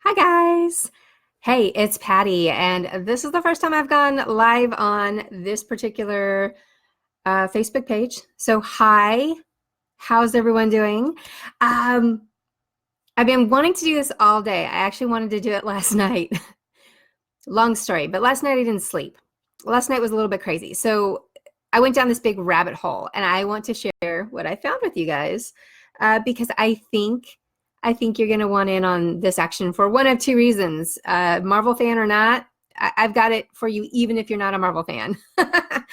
Hi guys. Hey, it's Patty, and this is the first time I've gone live on this particular Facebook page. So, hi, how's everyone doing? Um, I've been wanting to do this all day. I actually wanted to do it last night. Long story, but last night I didn't sleep. Last night was a little bit crazy. So, I went down this big rabbit hole, and I want to share what I found with you guys because I think you're going to want in on this action for one of two reasons. Marvel fan or not, I've got it for you, even if you're not a Marvel fan. I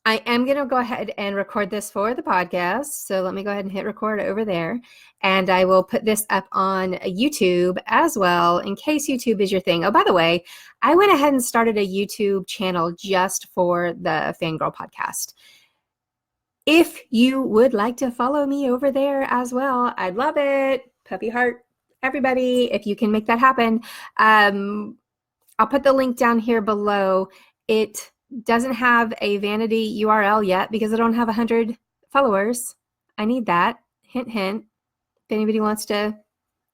am going to go ahead and record this for the podcast. So let me go ahead and hit record over there. And I will put this up on YouTube as well, in case YouTube is your thing. Oh, by the way, I went ahead and started a YouTube channel just for the Fangirl podcast. If you would like to follow me over there as well, I'd love it. Puppy heart, everybody, if you can make that happen. I'll put the link down here below. It doesn't have a vanity URL yet because I don't have 100 followers. I need that. Hint, hint. If anybody wants to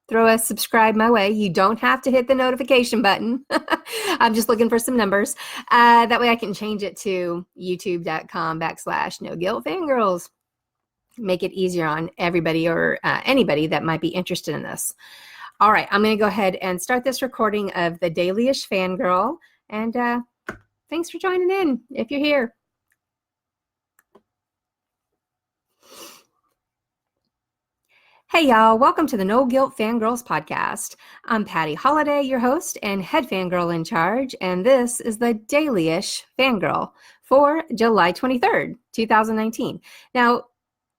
throw a subscribe my way, you don't have to hit the notification button. I'm just looking for some numbers. That way I can change it to youtube.com/no-guilt-fangirls. Make it easier on everybody or anybody that might be interested in this. All right, I'm going to go ahead and start this recording of the Daily-ish Fangirl. And thanks for joining in if you're here. Hey y'all, welcome to the No Guilt Fangirls podcast. I'm Patty Holiday, your host and head fangirl in charge, and this is the Daily-ish Fangirl for July 23rd, 2019. Now,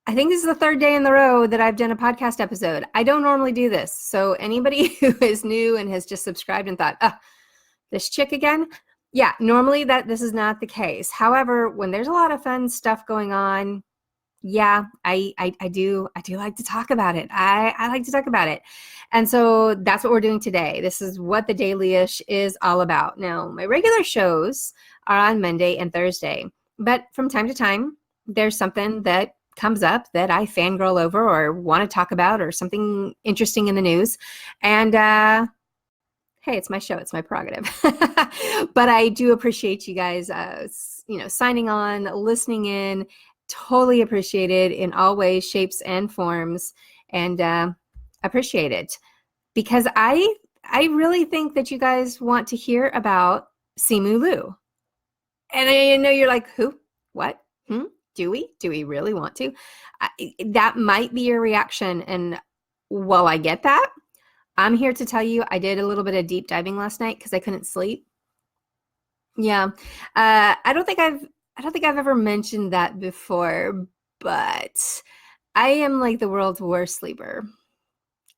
I think this is the third day in a row that I've done a podcast episode. I don't normally do this, so anybody who is new and has just subscribed and thought, this chick again? Yeah, normally this is not the case. However, when there's a lot of fun stuff going on, yeah, I do like to talk about it. I like to talk about it. And so that's what we're doing today. This is what the Daily-ish is all about. Now, my regular shows are on Monday and Thursday, but from time to time, there's something that comes up that I fangirl over or want to talk about or something interesting in the news. And hey, it's my show. It's my prerogative. But I do appreciate you guys, signing on, listening in. Totally appreciate it in all ways, shapes, and forms, and appreciate it because I really think that you guys want to hear about Simu Liu. And I know you're like, who? What? Do we really want to? That might be your reaction. And while I get that, I'm here to tell you I did a little bit of deep diving last night because I couldn't sleep. Yeah. I don't think I've ever mentioned that before, but I am like the world's worst sleeper.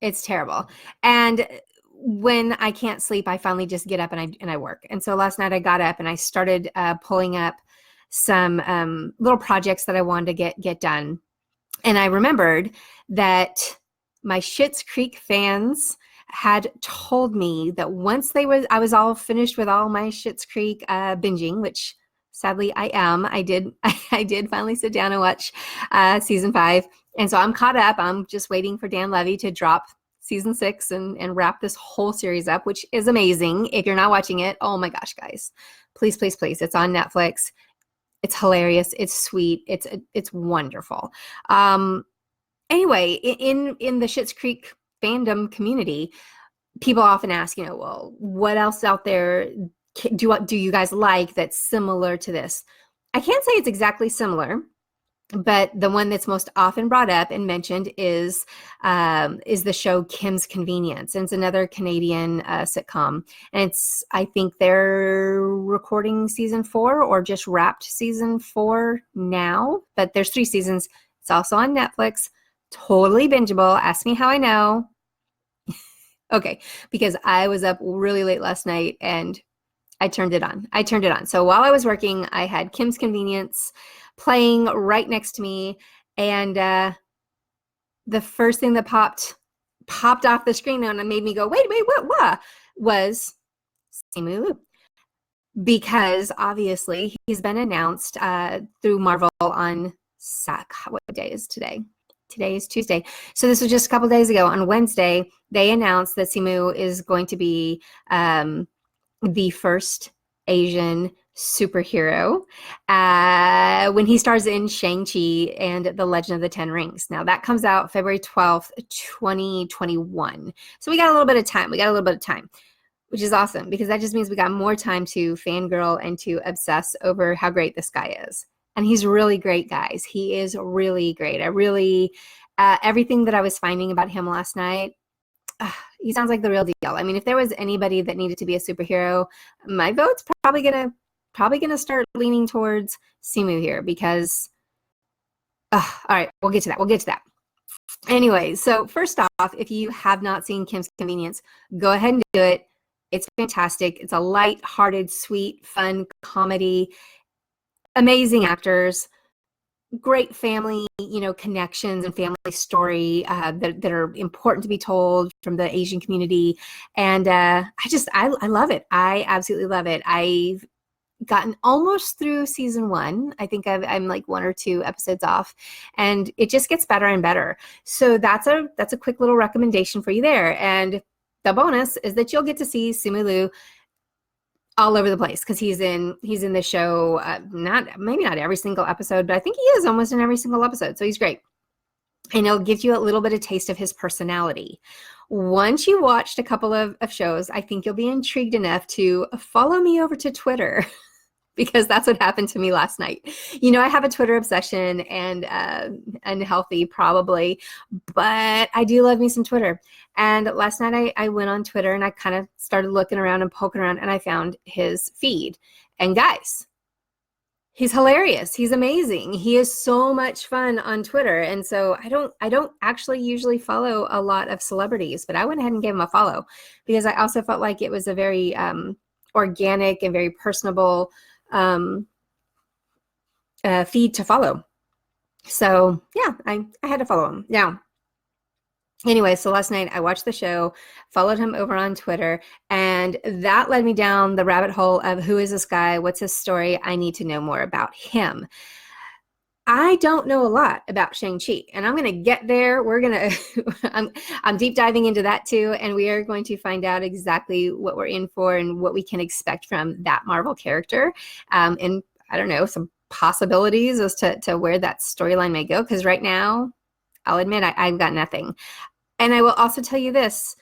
It's terrible. And when I can't sleep, I finally just get up and I work. And so last night I got up and I started pulling up some little projects that I wanted to get done. And I remembered that my Schitt's Creek fans had told me that once I was all finished with all my Schitt's Creek binging, which sadly I am. I did finally sit down and watch season 5. And so I'm caught up. I'm just waiting for Dan Levy to drop season 6 and wrap this whole series up, which is amazing. If you're not watching it, oh my gosh, guys, please, please, please. It's on Netflix. It's hilarious. It's sweet. It's wonderful. Anyway, in the Schitt's Creek fandom community, people often ask, well, what else out there do you guys like that's similar to this? I can't say it's exactly similar, but the one that's most often brought up and mentioned is the show Kim's Convenience. And it's another Canadian sitcom. And I think they're recording season 4 or just wrapped season 4 now, but there's 3 seasons. It's also on Netflix. Totally bingeable. Ask me how I know. Okay, because I was up really late last night and I turned it on. So while I was working, I had Kim's Convenience playing right next to me, and the first thing that popped off the screen and made me go, wait, what? Was Simu Liu. Because obviously he's been announced through Marvel on what day is today? Today is Tuesday. So this was just a couple days ago. On Wednesday, they announced that Simu is going to be the first Asian superhero when he stars in Shang-Chi and The Legend of the Ten Rings. Now that comes out February 12th, 2021. So we got a little bit of time. Which is awesome because that just means we got more time to fangirl and to obsess over how great this guy is. And he's really great, guys. He is really great. I really, everything that I was finding about him last night, he sounds like the real deal. I mean, if there was anybody that needed to be a superhero, my vote's probably gonna start leaning towards Simu here because, all right, we'll get to that. Anyway, so first off, if you have not seen Kim's Convenience, go ahead and do it. It's fantastic. It's a light-hearted, sweet, fun comedy. Amazing actors, great family, connections and family story that are important to be told from the Asian community. And I love it. I absolutely love it. I've gotten almost through season 1. I think I'm like 1 or 2 episodes off, and it just gets better and better. So that's a quick little recommendation for you there. And the bonus is that you'll get to see Simu Liu all over the place because he's in the show, maybe not every single episode, but I think he is almost in every single episode. So he's great. And it'll give you a little bit of taste of his personality. Once you watched a couple of shows, I think you'll be intrigued enough to follow me over to Twitter because that's what happened to me last night. I have a Twitter obsession and unhealthy probably, but I do love me some Twitter. And last night I went on Twitter and I kind of started looking around and poking around and I found his feed. And guys, he's hilarious. He's amazing. He is so much fun on Twitter. And so I don't actually usually follow a lot of celebrities, but I went ahead and gave him a follow because I also felt like it was a very organic and very personable feed to follow. So yeah, I had to follow him. Now, anyway, so last night I watched the show, followed him over on Twitter, and that led me down the rabbit hole of who is this guy? What's his story? I need to know more about him. I don't know a lot about Shang-Chi, and I'm going to get there. I'm deep diving into that too, and we are going to find out exactly what we're in for and what we can expect from that Marvel character. And I don't know, some possibilities as to where that storyline may go, because right now, I'll admit I've got nothing. And I will also tell you this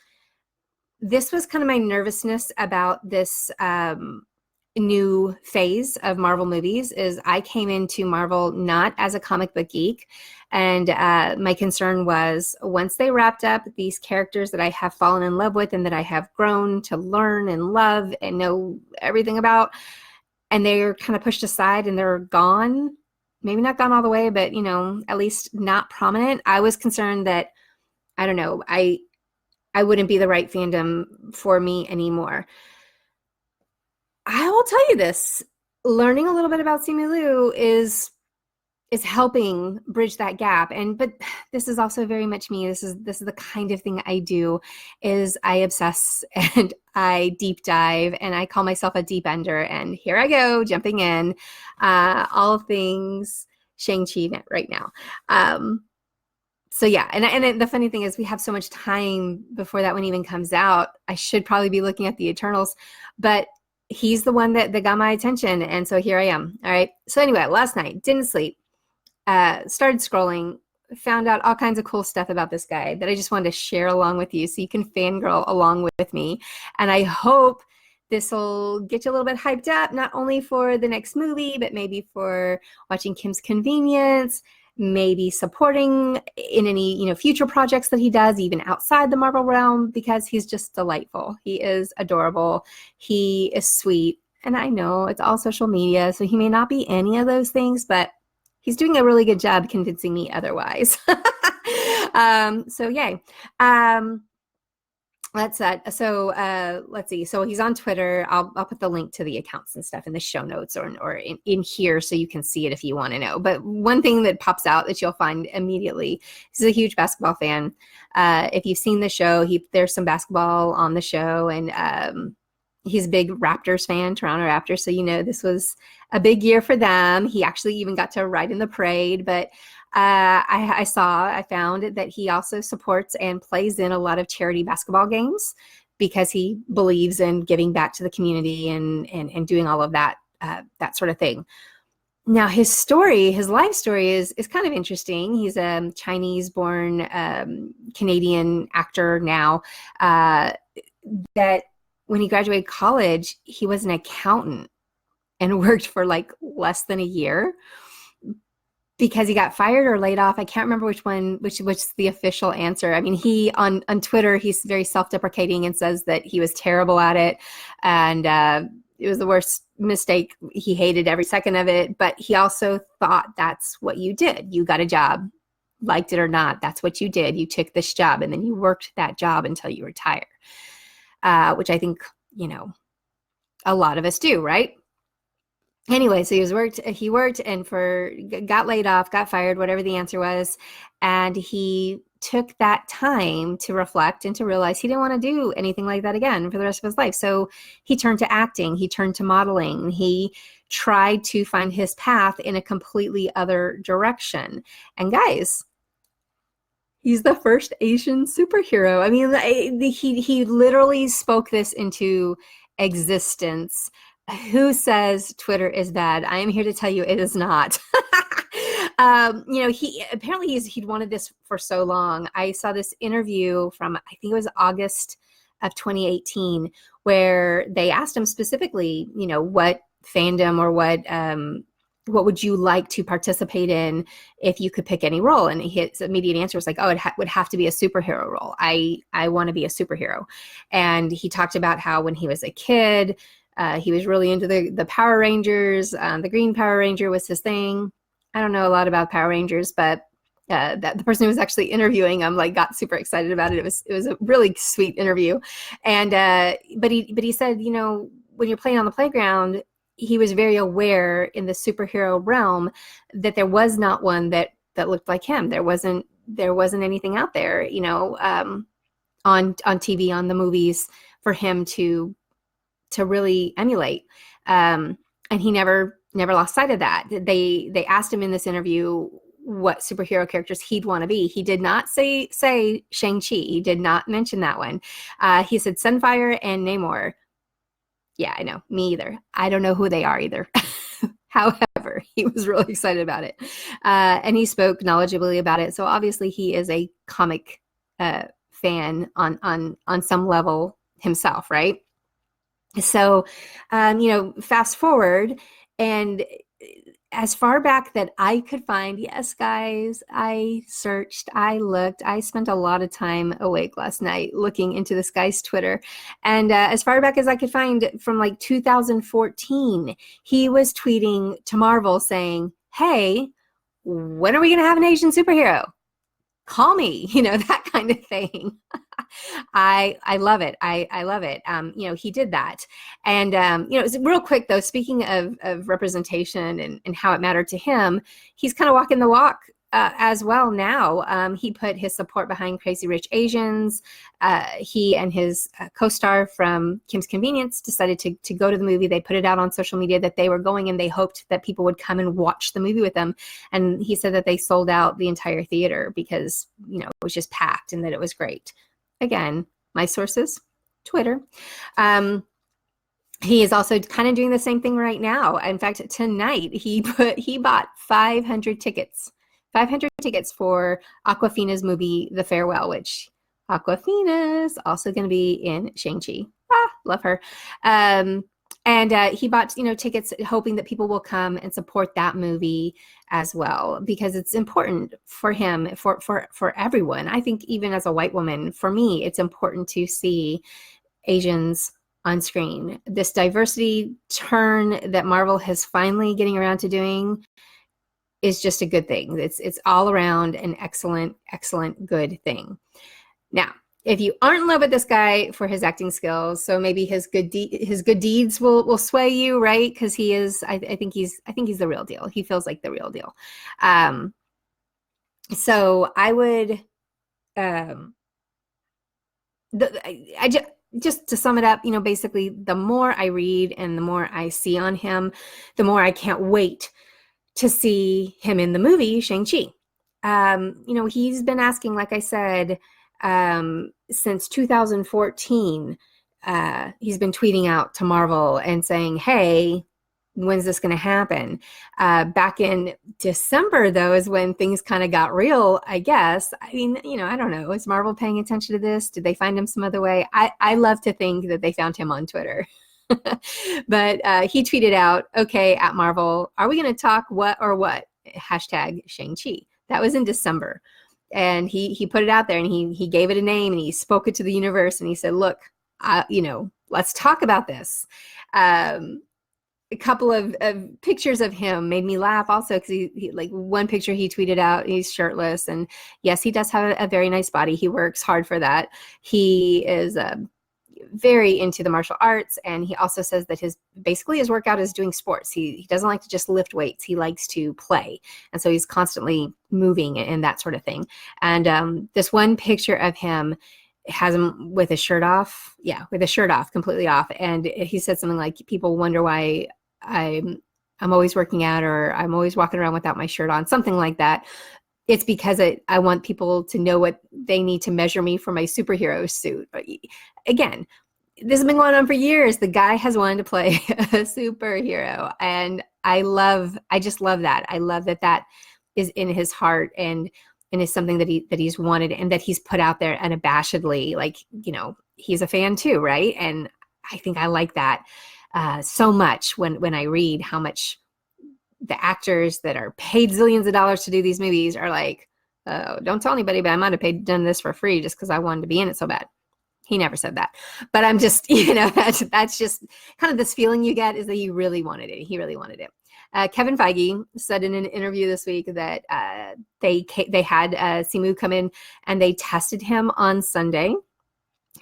was kind of my nervousness about this new phase of Marvel movies is I came into Marvel not as a comic book geek. And my concern was once they wrapped up these characters that I have fallen in love with and that I have grown to learn and love and know everything about, and they're kind of pushed aside and they're gone, maybe not gone all the way, but at least not prominent. I was concerned that, I don't know, I wouldn't be the right fandom for me anymore. I will tell you this, learning a little bit about Simu Liu is helping bridge that gap. But this is also very much me. This is the kind of thing I do is I obsess and I deep dive and I call myself a deep ender. And here I go, jumping in, all things Shang-Chi right now. So yeah, and the funny thing is we have so much time before that one even comes out. I should probably be looking at the Eternals, but he's the one that got my attention. And so here I am. All right. So anyway, last night, didn't sleep. Started scrolling, found out all kinds of cool stuff about this guy that I just wanted to share along with you so you can fangirl along with me. And I hope this will get you a little bit hyped up, not only for the next movie, but maybe for watching Kim's Convenience, maybe supporting in any future projects that he does, even outside the Marvel realm, because he's just delightful. He is adorable. He is sweet. And I know it's all social media, so he may not be any of those things, but he's doing a really good job convincing me otherwise. So yay. Let's see. So he's on Twitter. I'll put the link to the accounts and stuff in the show notes or in here so you can see it if you want to know. But one thing that pops out that you'll find immediately, he's a huge basketball fan. If you've seen the show, there's some basketball on the show, and he's a big Raptors fan, Toronto Raptors. So this was a big year for them. He actually even got to ride in the parade, but I found that he also supports and plays in a lot of charity basketball games because he believes in giving back to the community and doing all of that that sort of thing. Now, his life story is kind of interesting. He's a Chinese-born Canadian actor now. That when he graduated college, he was an accountant and worked for like less than a year because he got fired or laid off. I can't remember which the official answer. I mean, he on Twitter, he's very self-deprecating and says that he was terrible at it, and it was the worst mistake. He hated every second of it, but he also thought that's what you did. You got a job, liked it or not. That's what you did. You took this job and then you worked that job until you retire, which I think, a lot of us do, right? Anyway, so he worked and got laid off, got fired, whatever the answer was. And he took that time to reflect and to realize he didn't want to do anything like that again for the rest of his life. So he turned to acting, he turned to modeling, he tried to find his path in a completely other direction. And guys, he's the first Asian superhero. I mean, he literally spoke this into existence. Who says Twitter is bad? I am here to tell you it is not. He'd wanted this for so long. I saw this interview from, I think it was August of 2018, where they asked him specifically, what fandom or what would you like to participate in if you could pick any role? And his immediate answer was like, oh, it would have to be a superhero role. I want to be a superhero. And he talked about how when he was a kid, he was really into the Power Rangers. The Green Power Ranger was his thing. I don't know a lot about Power Rangers, but that the person who was actually interviewing him got super excited about it. It was a really sweet interview. And but he said, when you're playing on the playground, he was very aware in the superhero realm that there was not one that looked like him. There wasn't anything out there, on TV, on the movies for him to really emulate. And he never lost sight of that. They asked him in this interview what superhero characters he'd want to be. He did not say Shang-Chi. He did not mention that one. He said Sunfire and Namor. Yeah, I know. Me either. I don't know who they are either. However, he was really excited about it. And he spoke knowledgeably about it. So obviously he is a comic fan on some level himself, right? So, fast forward, and as far back that I could find, yes, guys, I searched, I looked, I spent a lot of time awake last night looking into this guy's Twitter. And as far back as I could find, from like 2014, he was tweeting to Marvel saying, hey, when are we going to have an Asian superhero? Call me, that kind of thing. I love it. I love it. He did that. And, real quick though, speaking of representation and how it mattered to him, he's kind of walking the walk as well now. He put his support behind Crazy Rich Asians. He and his co-star from Kim's Convenience decided to go to the movie. They put it out on social media that they were going, and they hoped that people would come and watch the movie with them. And he said that they sold out the entire theater because, it was just packed and that it was great. Again, my sources, Twitter. He is also kind of doing the same thing right now. In fact, tonight he bought 500 tickets. 500 tickets for Awkwafina's movie, The Farewell, which Awkwafina's also going to be in Shang-Chi. Love her. And he bought, tickets hoping that people will come and support that movie as well, because it's important for him, for everyone. I think even as a white woman, for me, it's important to see Asians on screen. This diversity turn that Marvel has finally getting around to doing is just a good thing. It's all around an excellent, good thing. Now, if you aren't in love with this guy for his acting skills, so maybe his good deeds will sway you, right? Because he is, I think he's the real deal. He feels like the real deal. So I would, just to sum it up, basically, the more I read and the more I see on him, the more I can't wait to see him in the movie Shang-Chi. He's been asking, like I said, since 2014. He's been tweeting out to Marvel and saying, hey, when's this going to happen? Back in December, though, is when things kind of got real, I guess. I mean, I don't know. Is Marvel paying attention to this? Did they find him some other way? I love to think that they found him on Twitter. But he tweeted out, okay, at Marvel, are we going to talk what or what? Hashtag Shang-Chi. That was in December. And he put it out there, and he gave it a name, and he spoke it to the universe, and he said, look, let's talk about this. A couple of pictures of him made me laugh also, because he like one picture he tweeted out, he's shirtless, and yes, he does have a very nice body. He works hard for that. He is very into the martial arts, and he also says that his workout is doing sports. He doesn't like to just lift weights. He likes to play, and so he's constantly moving and that sort of thing. And this one picture of him has him with his shirt off. Yeah, with his shirt off, completely off. And he said something like, people wonder why I'm always working out, or I'm always walking around without my shirt on, something like that. It's because I want people to know what they need to measure me for my superhero suit. But again, this has been going on for years. The guy has wanted to play a superhero, and I just love that. I love that is in his heart, and is something that he's wanted, and that he's put out there unabashedly. Like, he's a fan too, right? And I think I like that so much when I read how much the actors that are paid zillions of dollars to do these movies are like, oh, don't tell anybody, but I might have done this for free just because I wanted to be in it so bad. He never said that, but I'm just, that's just kind of this feeling you get, is that he really wanted it. He really wanted it. Kevin Feige said in an interview this week that they had Simu come in, and they tested him on Sunday.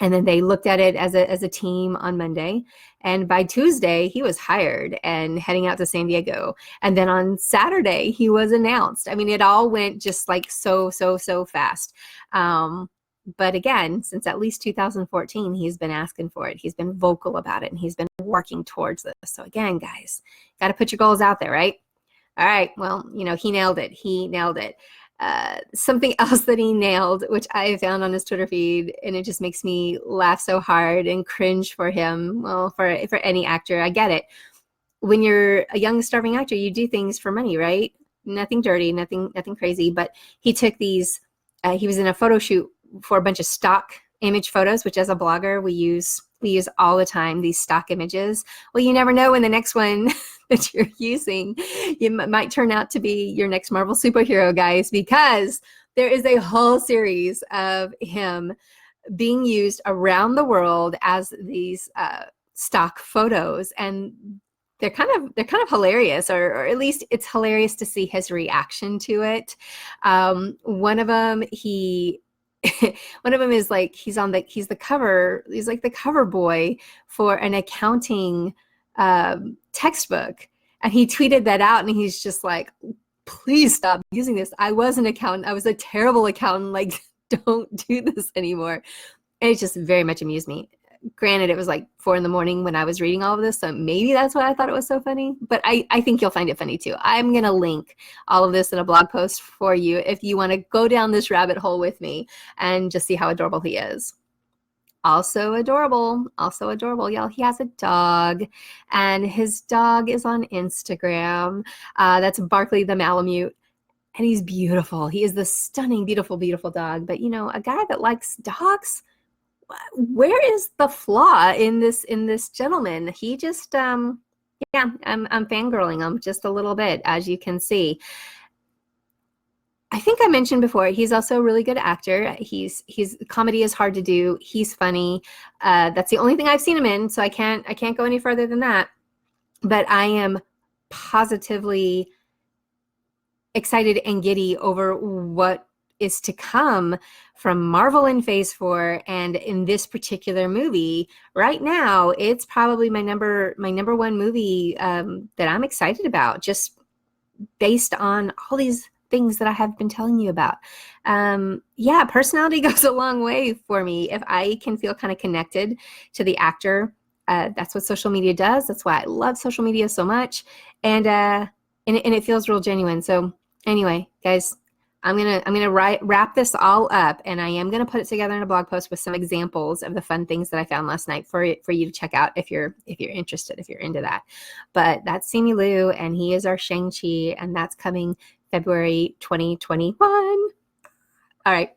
And then they looked at it as a team on Monday. And by Tuesday, he was hired and heading out to San Diego. And then on Saturday, he was announced. I mean, it all went just like so fast. But again, since at least 2014, he's been asking for it. He's been vocal about it, and he's been working towards this. So again, guys, got to put your goals out there, right? All right. Well, he nailed it. He nailed it. Something else that he nailed, which I found on his Twitter feed, and it just makes me laugh so hard and cringe for him. Well, for any actor, I get it. When you're a young starving actor, you do things for money, right? Nothing dirty, nothing crazy. But he took these. He was in a photo shoot for a bunch of stock image photos, which as a blogger we use all the time, these stock images. Well, you never know when the next one that you're using, might turn out to be your next Marvel superhero, guys, because there is a whole series of him being used around the world as these stock photos, and they're kind of hilarious, or at least it's hilarious to see his reaction to it. One of them, one of them is like, he's the cover boy for an accounting textbook, and he tweeted that out, and he's just like, please stop using this. I was an accountant. I was a terrible accountant. Like, don't do this anymore. And it just very much amused me. Granted, it was like 4 a.m. when I was reading all of this, so maybe that's why I thought it was so funny. But I think you'll find it funny too. I'm going to link all of this in a blog post for you if you want to go down this rabbit hole with me and just see how adorable he is. Also adorable, y'all. He has a dog, and his dog is on Instagram. That's Barkley the Malamute. And he's beautiful. He is the stunning, beautiful, beautiful dog. But, a guy that likes dogs, where is the flaw in this gentleman? He just I'm fangirling him just a little bit, as you can see. I think I mentioned before, he's also a really good actor. He's comedy is hard to do. He's funny. That's the only thing I've seen him in, so I can't go any further than that. But I am positively excited and giddy over what is to come from Marvel in Phase 4, and in this particular movie. Right now, it's probably my number one movie that I'm excited about, just based on all these things that I have been telling you about. Personality goes a long way for me. If I can feel kind of connected to the actor, that's what social media does. That's why I love social media so much, and it feels real genuine. So anyway, guys, I'm gonna wrap this all up, and I am gonna put it together in a blog post with some examples of the fun things that I found last night for you to check out if you're interested, if you're into that. But that's Simu Liu, and he is our Shang-Chi, and that's coming February 2021. All right.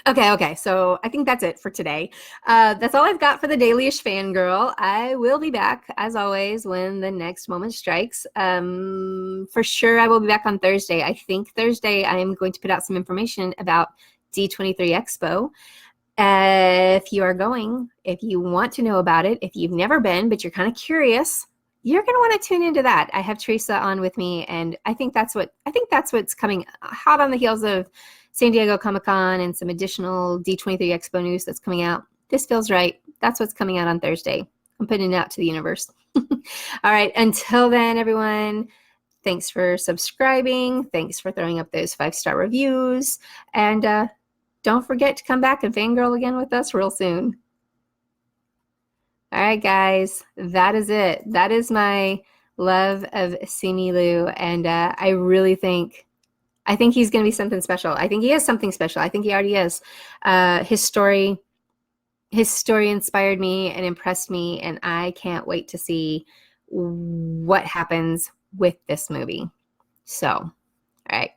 Okay. So I think that's it for today. That's all I've got for the Dailyish Fangirl. I will be back, as always, when the next moment strikes. For sure, I will be back on Thursday. I think Thursday I am going to put out some information about D23 Expo. If you are going, if you want to know about it, if you've never been, but you're kind of curious, you're going to want to tune into that. I have Teresa on with me, and I think that's what's coming hot on the heels of San Diego Comic-Con and some additional D23 Expo news that's coming out. This feels right. That's what's coming out on Thursday. I'm putting it out to the universe. All right. Until then, everyone, thanks for subscribing. Thanks for throwing up those 5-star reviews. And don't forget to come back and fangirl again with us real soon. All right, guys, that is it. That is my love of Simu Liu, and I think he's going to be something special. I think he is something special. I think he already is. His story inspired me and impressed me, and I can't wait to see what happens with this movie. So, all right,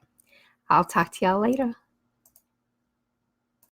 I'll talk to y'all later.